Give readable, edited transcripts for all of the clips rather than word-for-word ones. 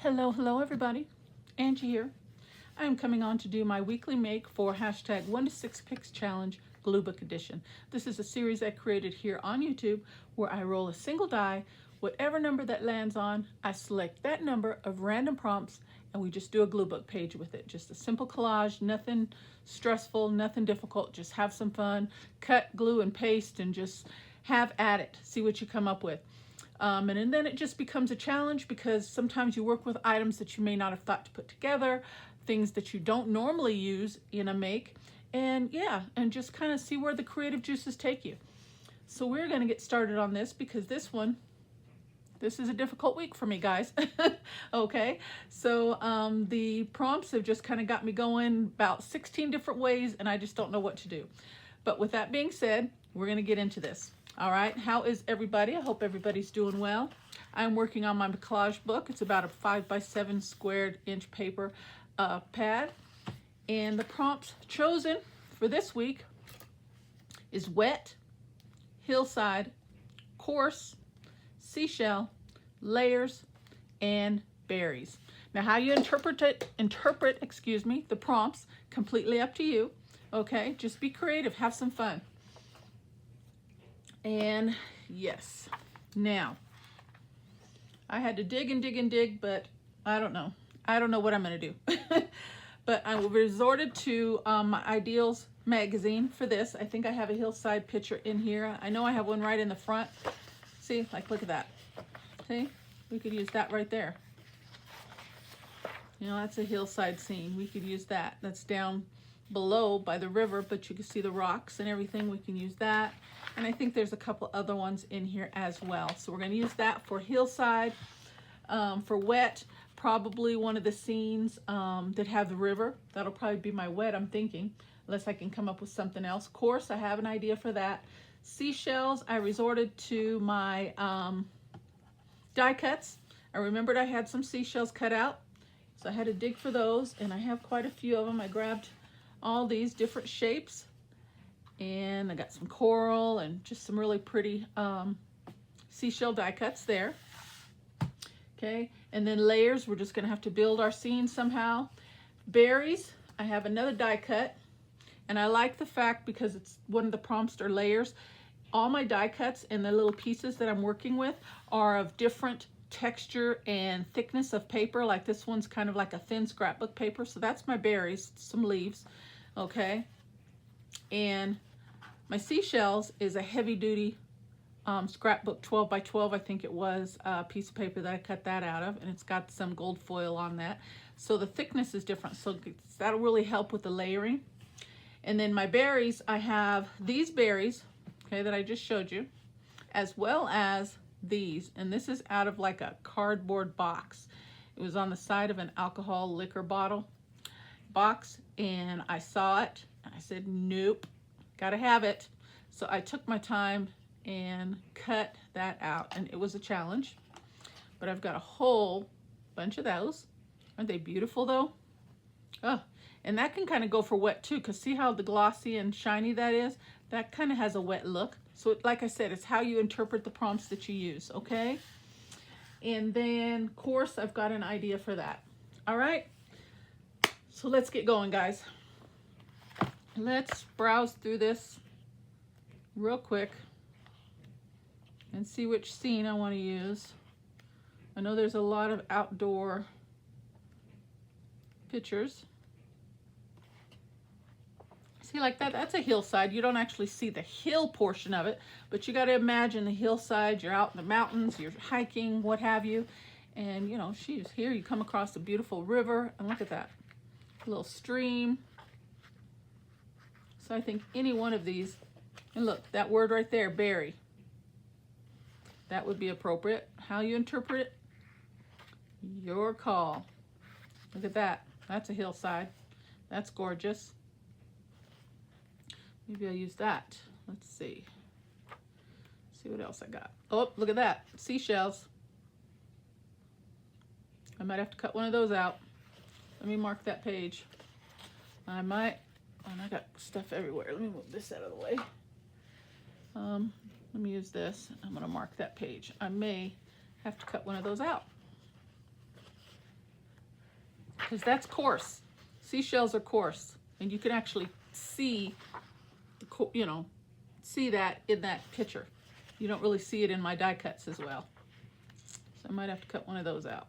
Hello everybody. Angie here. I am coming on to do my weekly make for hashtag 1 to 6 Picks Challenge Glue Book Edition. This is a series I created here on YouTube where I roll a single die. Whatever number that lands on, I select that number of random prompts and we just do a glue book page with it. Just a simple collage, nothing stressful, nothing difficult. Just have some fun, cut, glue, and paste, and just have at it. See what you come up with. And then it just becomes a challenge because sometimes you work with items that you may not have thought to put together, things that you don't normally use in a make, and just kind of see where the creative juices take you. So we're going to get started on this because this is a difficult week for me, guys. Okay, so the prompts have just kind of got me going about 16 different ways, and I just don't know what to do. But with that being said, we're going to get into this. All right, how is everybody? I hope everybody's doing well. I'm working on my collage book. It's about a 5x7 squared inch paper pad. And the prompts chosen for this week is wet, hillside, coarse, seashell, layers, and berries. Now how you interpret the prompts, completely up to you. Okay, just be creative, have some fun. And yes, now I had to dig and dig and dig, but I don't know what I'm gonna do. But I resorted to my Ideals magazine for this. I think I have a hillside picture in here. I know I have one right in the front. See, like, look at that. See, we could use that right there. You know, that's a hillside scene. We could use that. That's down below by the river, but you can see the rocks and everything. We can use that. And I think there's a couple other ones in here as well. So we're going to use that for hillside. For wet, probably one of the scenes that have the river. That'll probably be my wet, I'm thinking, unless I can come up with something else. Course, I have an idea for that. Seashells, I resorted to my die cuts. I remembered I had some seashells cut out, so I had to dig for those, and I have quite a few of them. I grabbed all these different shapes, and I got some coral and just some really pretty seashell die cuts there. Okay, and then layers, we're just gonna have to build our scene somehow. Berries, I have another die cut, and I like the fact, because it's one of the prompts are layers, all my die cuts and the little pieces that I'm working with are of different texture and thickness of paper. Like this one's kind of like a thin scrapbook paper, so that's my berries, some leaves. Okay, and my seashells is a heavy-duty scrapbook 12 by 12, I think it was, piece of paper that I cut that out of, and it's got some gold foil on that, so the thickness is different, so that'll really help with the layering. And then my berries, I have these berries, okay, that I just showed you, as well as these, and this is out of like a cardboard box. It was on the side of an alcohol liquor bottle box, and I saw it and I said, nope, gotta have it. So I took my time and cut that out, and it was a challenge, but I've got a whole bunch of those. Aren't they beautiful though? Oh, and that can kind of go for wet too, because see how the glossy and shiny that is? That kind of has a wet look. So like I said, it's how you interpret the prompts that you use, okay? And then course, I've got an idea for that. All right, so let's get going, guys. Let's browse through this real quick and see which scene I want to use. I know there's a lot of outdoor pictures. See, like that's a hillside. You don't actually see the hill portion of it, but you got to imagine the hillside. You're out in the mountains, you're hiking, what have you. And you know, she's here, you come across a beautiful river, and look at that little stream. So I think any one of these, and look, that word right there, berry, that would be appropriate. How you interpret it, your call. Look at that, that's a hillside. That's gorgeous. Maybe I'll use that. Let's see. See what else I got. Oh, look at that, seashells. I might have to cut one of those out. Let me mark that page. I might, and I got stuff everywhere. Let me move this out of the way. Let me use this. I'm going to mark that page. I may have to cut one of those out. because that's coarse. Seashells are coarse, and you can actually see, you know, see that in that picture. You don't really see it in my die cuts as well. So I might have to cut one of those out.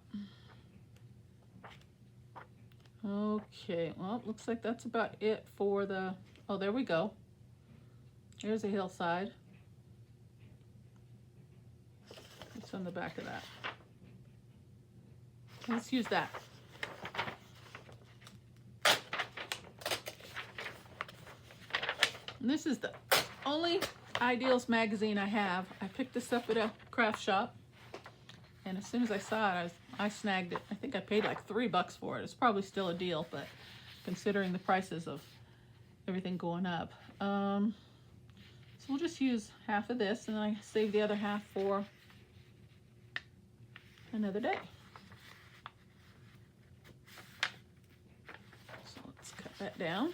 Okay, well, it looks like that's about it for the, oh, there we go. There's a hillside. It's on the back of that. Let's use that. And this is the only Ideals magazine I have. I picked this up at a craft shop, and as soon as I saw it, I snagged it. I think I paid like $3 for it. It's probably still a deal, but considering the prices of everything going up. So we'll just use half of this, and then I save the other half for another day. So let's cut that down.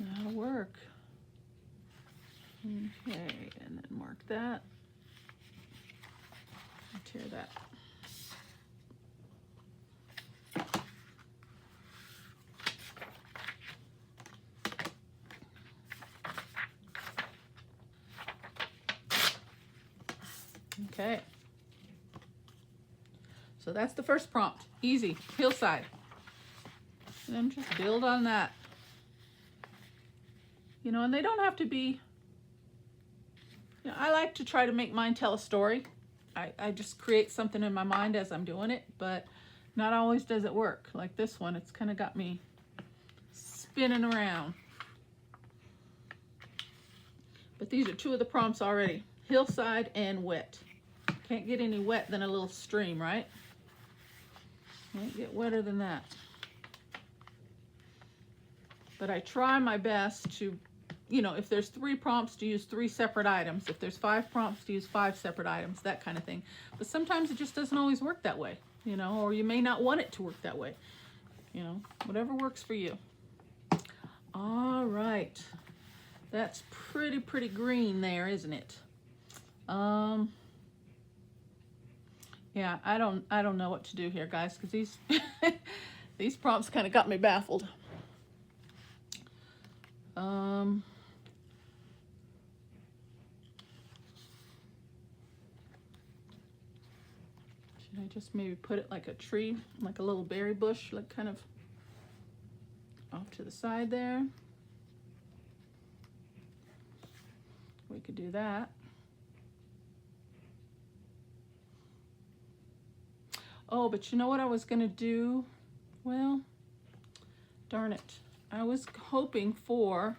That'll work. Okay, and then mark that. And tear that. Okay. So that's the first prompt. Easy. Hillside. And then just build on that. You know, and they don't have to be, you know, I like to try to make mine tell a story. I just create something in my mind as I'm doing it, but not always does it work. Like this one, it's kind of got me spinning around. But these are two of the prompts already. Hillside and wet. Can't get any wet than a little stream, right? Can't get wetter than that. But I try my best to, you know, if there's 3 prompts, to use 3 separate items. If there's 5 prompts, to use 5 separate items, that kind of thing. But sometimes it just doesn't always work that way, you know, or you may not want it to work that way. You know, whatever works for you. All right. That's pretty green there, isn't it? Yeah, I don't know what to do here, guys, because these these prompts kind of got me baffled. Should I just maybe put it like a tree, like a little berry bush, like kind of off to the side there? We could do that. Oh, but you know what I was gonna do? Well, darn it. I was hoping for,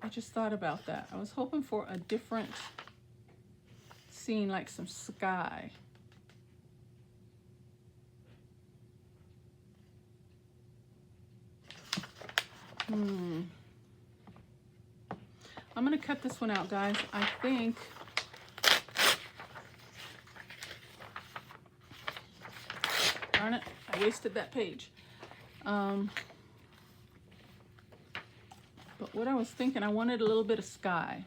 I just thought about that. I was hoping for a different scene, like some sky. I'm gonna cut this one out, guys. I think darn it, I wasted that page. But what I was thinking, I wanted a little bit of sky.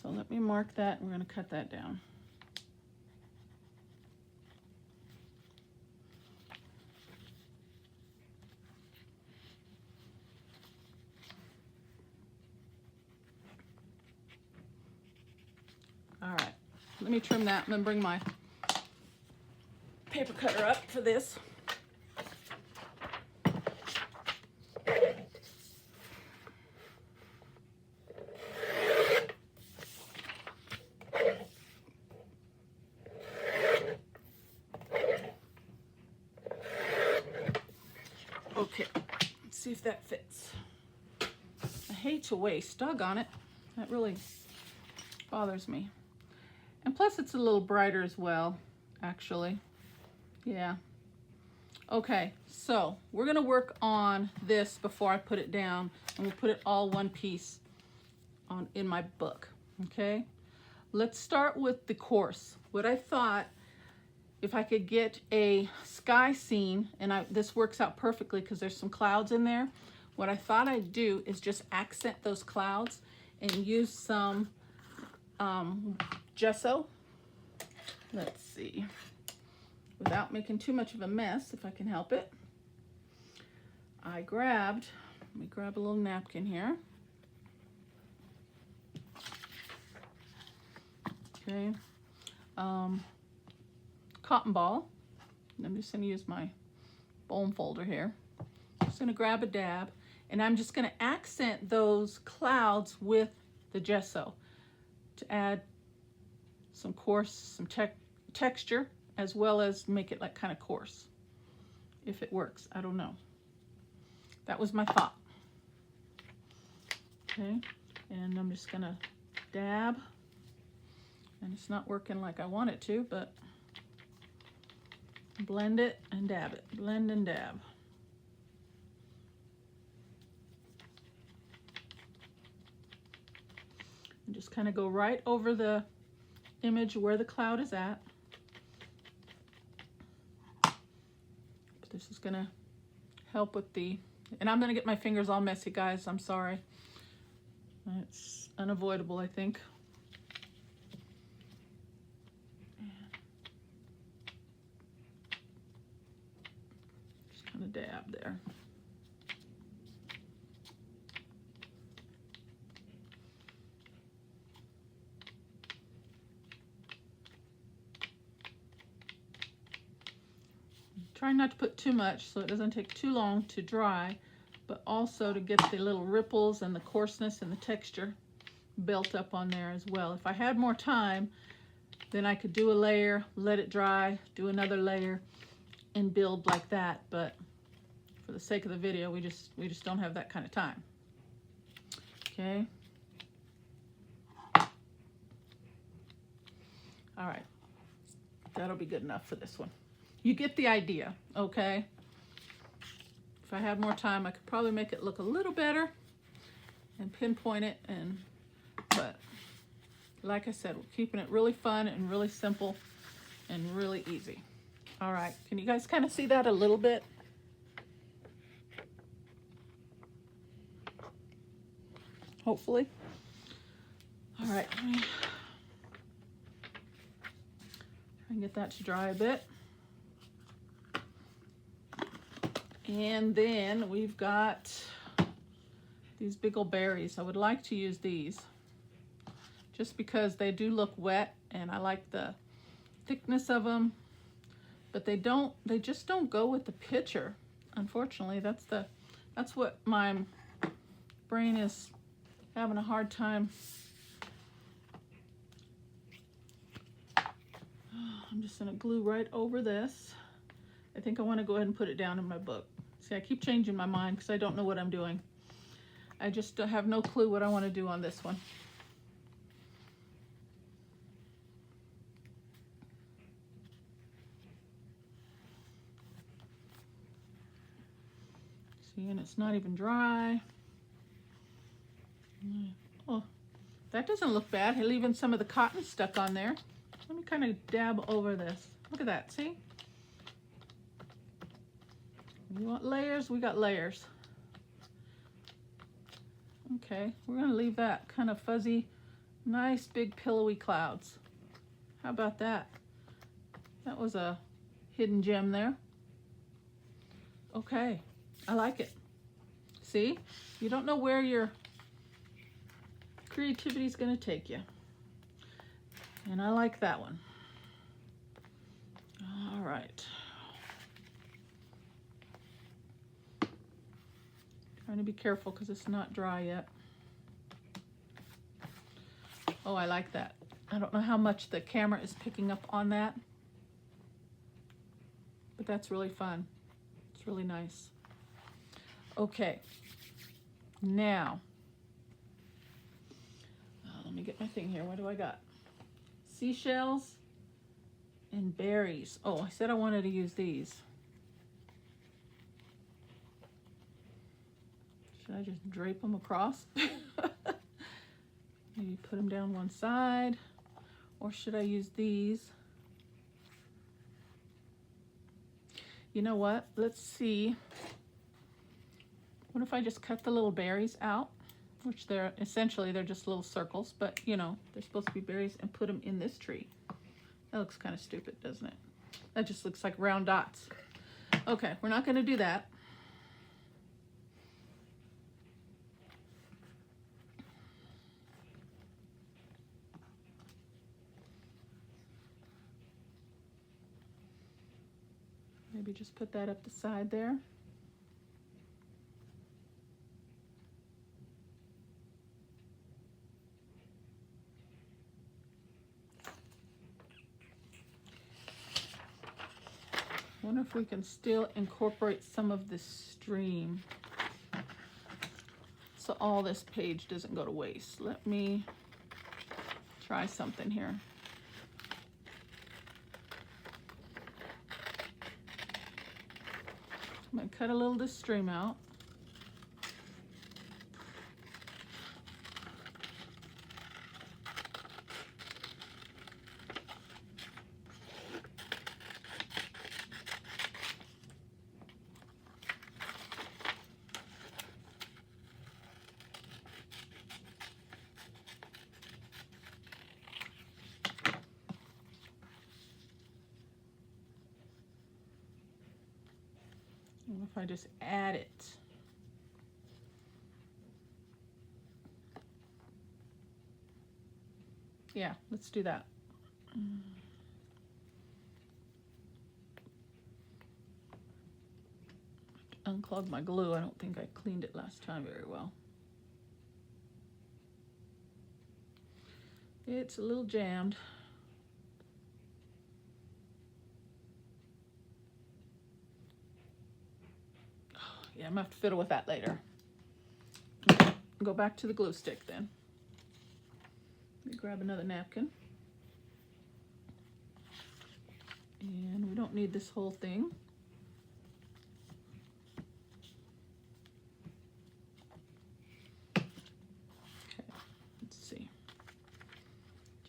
So let me mark that. We're gonna cut that down. All right, let me trim that and then bring my paper cutter up for this. Okay, let's see if that fits. I hate to waste, doggone it. That really bothers me. And plus it's a little brighter as well, actually. Yeah. Okay, so we're gonna work on this before I put it down, and we'll put it all one piece on in my book, okay? Let's start with the course. What I thought, if I could get a sky scene, and this works out perfectly because there's some clouds in there, what I thought I'd do is just accent those clouds and use some gesso. Let's see, without making too much of a mess, if I can help it. Let me grab a little napkin here. Okay, cotton ball. I'm just going to use my bone folder here. Just going to grab a dab, and I'm just going to accent those clouds with the gesso to add some coarse, some texture, as well as make it like kind of coarse. If it works, I don't know. That was my thought. Okay, and I'm just going to dab. And it's not working like I want it to, but blend it and dab it. Blend and dab. And just kind of go right over the image where the cloud is at. But this is going to help with the, and I'm going to get my fingers all messy, guys. I'm sorry. It's unavoidable, I think. Dab there. Try not to put too much so it doesn't take too long to dry, but also to get the little ripples and the coarseness and the texture built up on there as well. If I had more time, then I could do a layer, let it dry, do another layer, and build like that, but for the sake of the video, we just don't have that kind of time. Okay. All right. That'll be good enough for this one. You get the idea, okay? If I had more time, I could probably make it look a little better and pinpoint it, but like I said, we're keeping it really fun and really simple and really easy. All right. Can you guys kind of see that a little bit? Hopefully. All right, let me try and get that to dry a bit. And then we've got these big old berries. I would like to use these just because they do look wet and I like the thickness of them, but they just don't go with the picture. Unfortunately, that's what my brain is having a hard time. I'm just gonna glue right over this. I think I want to go ahead and put it down in my book. See, I keep changing my mind because I don't know what I'm doing. I just have no clue what I want to do on this one. See, and it's not even dry. Oh, that doesn't look bad. Leaving some of the cotton stuck on there. Let me kind of dab over this. Look at that, see? You want layers? We got layers. Okay, we're gonna leave that kind of fuzzy, nice big pillowy clouds. How about that? That was a hidden gem there. Okay, I like it. See, you don't know where your creativity is going to take you. And I like that one. All right. Trying to be careful because it's not dry yet. Oh, I like that. I don't know how much the camera is picking up on that, but that's really fun. It's really nice. Okay, now, let me get my thing here. What do I got? Seashells and berries. Oh, I said I wanted to use these. Should I just drape them across? Maybe put them down one side. Or should I use these? You know what? Let's see. What if I just cut the little berries out? Which they're essentially, they're just little circles, but you know, they're supposed to be berries, and put them in this tree. That looks kind of stupid, doesn't it? That just looks like round dots. Okay, we're not going to do that. Maybe just put that up the side there. Wonder if we can still incorporate some of this stream so all this page doesn't go to waste. Let me try something here. I'm going to cut a little of this stream out. If I just add it. Yeah, let's do that. Unclog my glue. I don't think I cleaned it last time very well. It's a little jammed. Yeah, I'm gonna have to fiddle with that later. Okay, go back to the glue stick then. Let me grab another napkin. And we don't need this whole thing. Okay, let's see.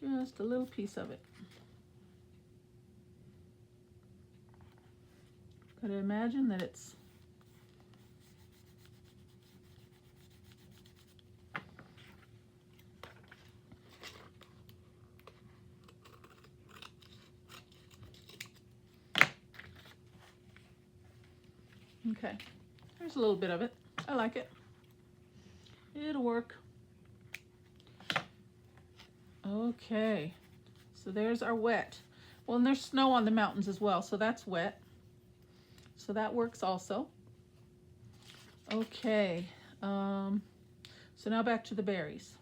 Just a little piece of it. Gotta imagine that it's okay, there's a little bit of it. I like it. It'll work. Okay, so there's our wet. Well, and there's snow on the mountains as well, so that's wet. So that works also. Okay, so now back to the berries.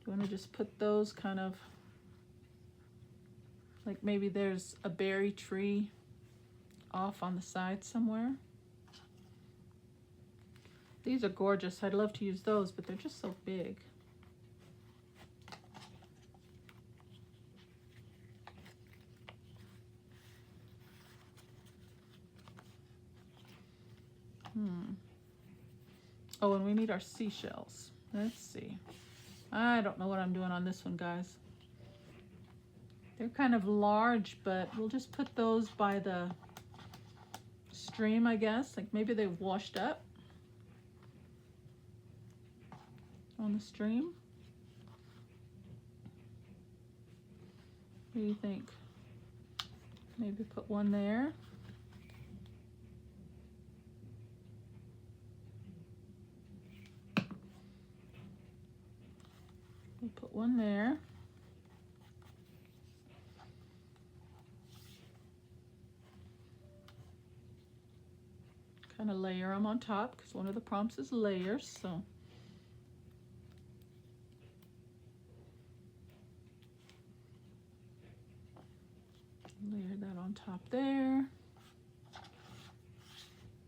You want to just put those kind of, like maybe there's a berry tree off on the side somewhere. These are gorgeous. I'd love to use those, but they're just so big. Oh, and we need our seashells. Let's see. I don't know what I'm doing on this one, guys. They're kind of large, but we'll just put those by the stream, I guess. Like maybe they've washed up on the stream. What do you think? Maybe put one there. We'll put one there. Kind of layer them on top because one of the prompts is layers, so. Layer that on top there.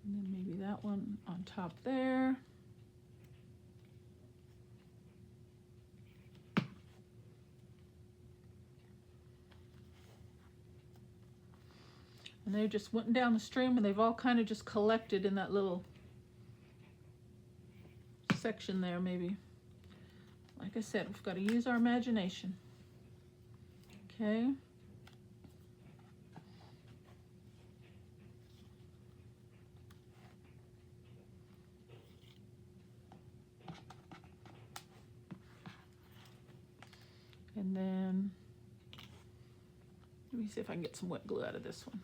And then maybe that one on top there. And they just went down the stream and they've all kind of just collected in that little section there maybe. Like I said, we've got to use our imagination. Okay. And then, let me see if I can get some wet glue out of this one.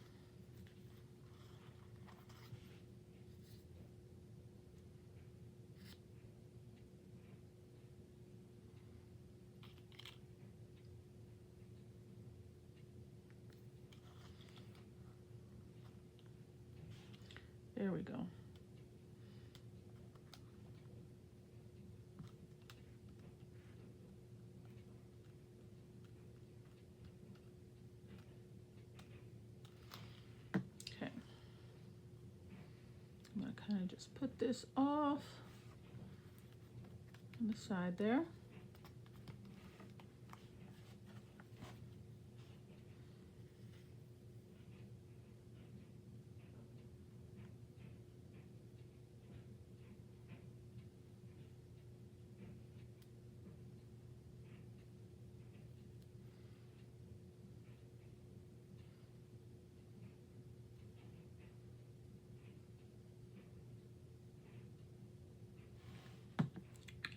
There we go. Okay. I'm going to kind of just put this off on the side there.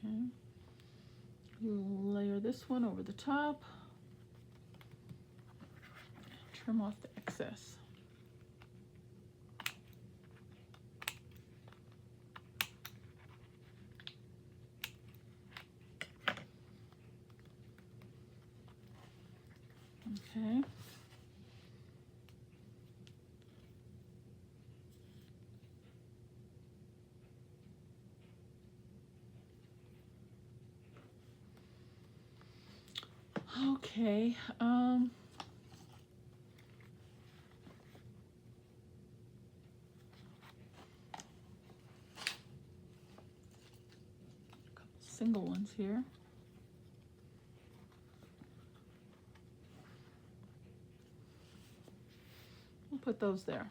Okay. Layer this one over the top. Trim off the excess. Okay. Okay. Single ones here. We'll put those there.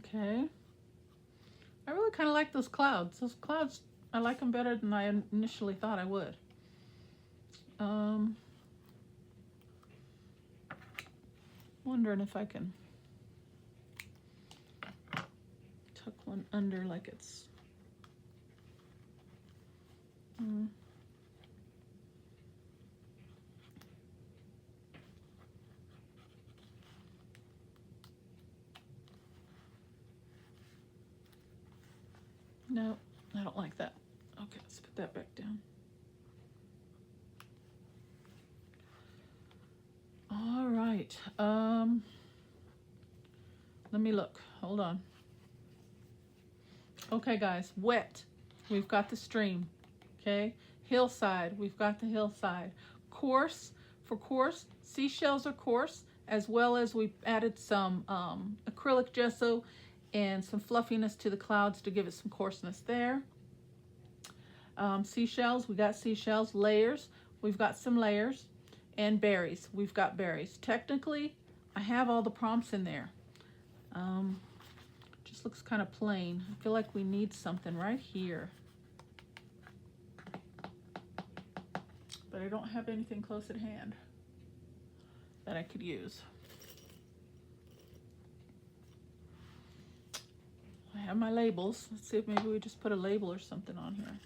Okay. I really kind of like those clouds. Those clouds, I like them better than I initially thought I would. Wondering if I can tuck one under like it's... No, I don't like that. Okay, let's put that back down. All right. Let me look. Hold on. Okay, guys. Wet. We've got the stream. Okay. Hillside. We've got the hillside. Coarse. For coarse, seashells are coarse, as well as we added some acrylic gesso and some fluffiness to the clouds to give it some coarseness there. Seashells, we got seashells. Layers, we've got some layers. And berries, we've got berries. Technically, I have all the prompts in there. Just looks kind of plain. I feel like we need something right here. But I don't have anything close at hand that I could use. I have my labels. Let's see if maybe we just put a label or something on here.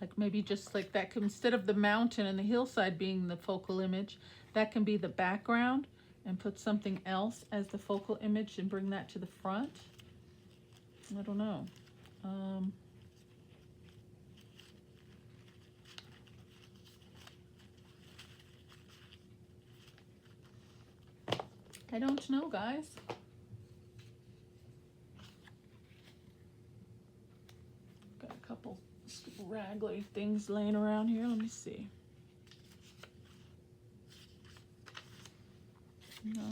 Like maybe just like that, instead of the mountain and the hillside being the focal image, that can be the background, and put something else as the focal image and bring that to the front. I don't know. I don't know, guys. Got a couple raggly things laying around here. Let me see. No.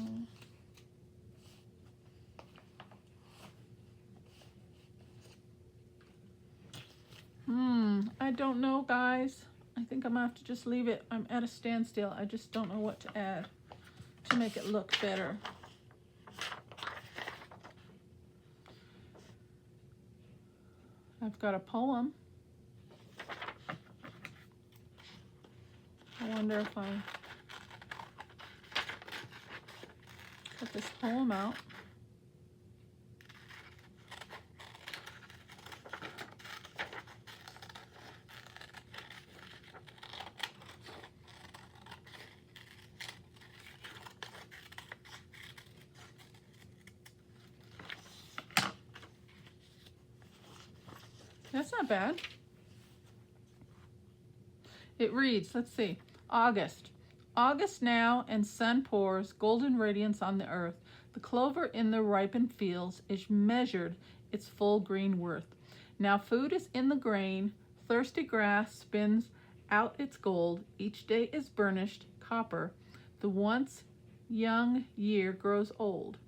I don't know, guys. I think I'm gonna have to just leave it. I'm at a standstill. I just don't know what to add to make it look better. I've got a poem. I wonder if I cut this poem out. That's not bad. It reads, let's see, August. August now, and sun pours golden radiance on the earth. The clover in the ripened fields is measured its full green worth. Now food is in the grain, thirsty grass spins out its gold. Each day is burnished copper. The once young year grows old.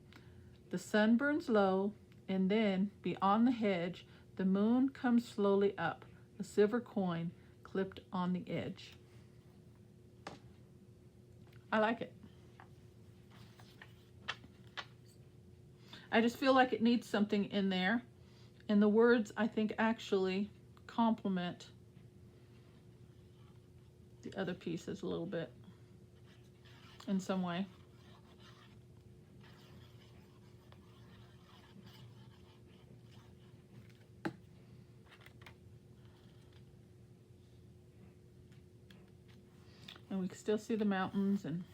The sun burns low, and then beyond the hedge, the moon comes slowly up, a silver coin clipped on the edge. I like it. I just feel like it needs something in there. And the words, I think, actually complement the other pieces a little bit in some way. And we can still see the mountains and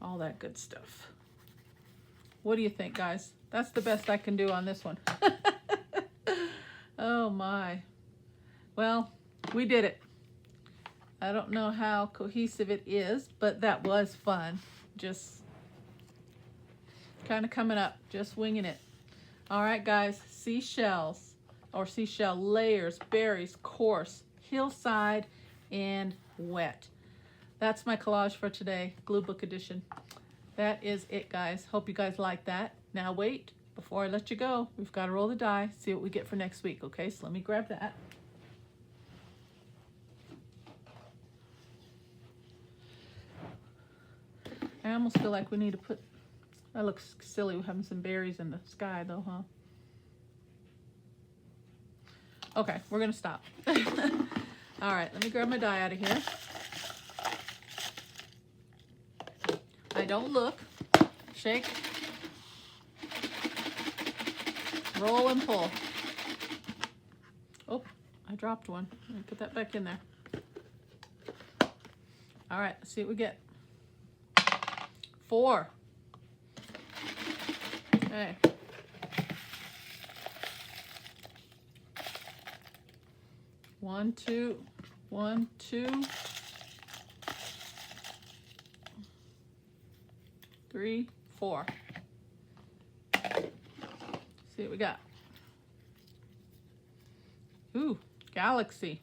all that good stuff. What do you think, guys? That's the best I can do on this one. Oh my. Well, we did it. I don't know how cohesive it is, but that was fun. Just kind of coming up, just winging it. All right, guys, seashells or seashell layers, berries, coarse, hillside, and wet. That's my collage for today, Glue Book Edition. That is it, guys. Hope you guys like that. Now wait, before I let you go, we've got to roll the die, see what we get for next week, okay? So let me grab that. I almost feel like we need to put, that looks silly having some berries in the sky though, huh? Okay, we're gonna stop. All right, let me grab my die out of here. I don't look, shake, roll and pull. Oh, I dropped one. Let me put that back in there. All right, let's see what we get. 4. Okay. One, two, 1, 2, 3, 4. See what we got. Ooh, galaxy.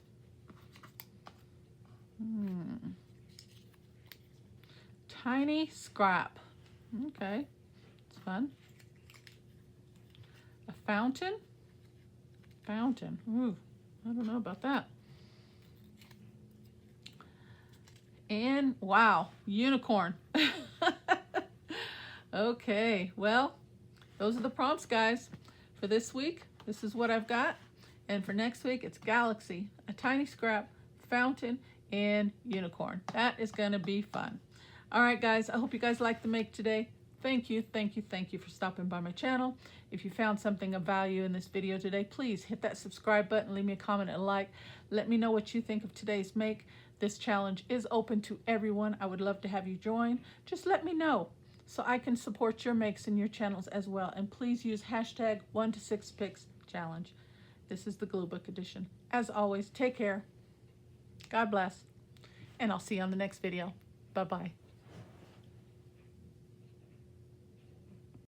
Tiny scrap. Okay, it's fun. A fountain. Fountain. Ooh, I don't know about that. And wow, unicorn. Okay, well, those are the prompts, guys. For this week, this is what I've got. And for next week, it's galaxy, a tiny scrap, fountain, and unicorn. That is going to be fun. All right, guys, I hope you guys liked the make today. Thank you for stopping by my channel. If you found something of value in this video today, please hit that subscribe button, leave me a comment and a like. Let me know what you think of today's make. This challenge is open to everyone. I would love to have you join. Just let me know so I can support your makes and your channels as well. And please use hashtag 1to6picks challenge. This is the glue book edition. As always, take care. God bless. And I'll see you on the next video. Bye-bye.